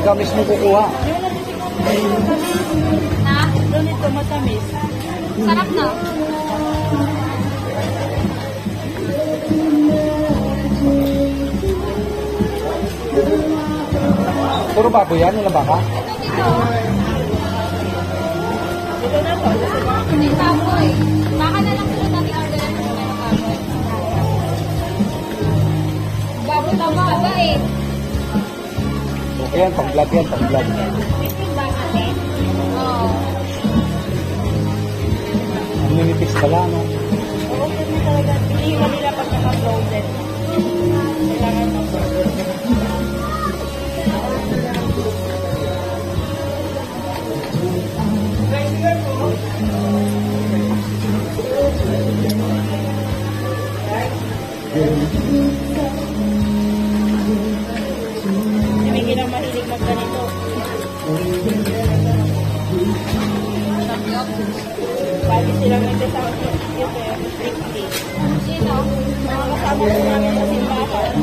Ikaw mismo kukuha. Na? Doon ito matamis. Sarap na. Puro baboy yan, ilang baka? Ito. Ito na po. Hindi baboy. Baka na lang sila natin orderan kung may baboy. Baboy na baba eh. Okay yan, pang-vlog yan, pang-vlog. Baka eh. Oo. Ang minipis pala, no? Oo, kasi talaga. Pilihan nila pag naka-frozen. Kailangan mag-frozen. May ginang mahilig magganito. Pagi silang nagkasama sa ito, 50. Sino? Mga kasama ko namin sa simbahan.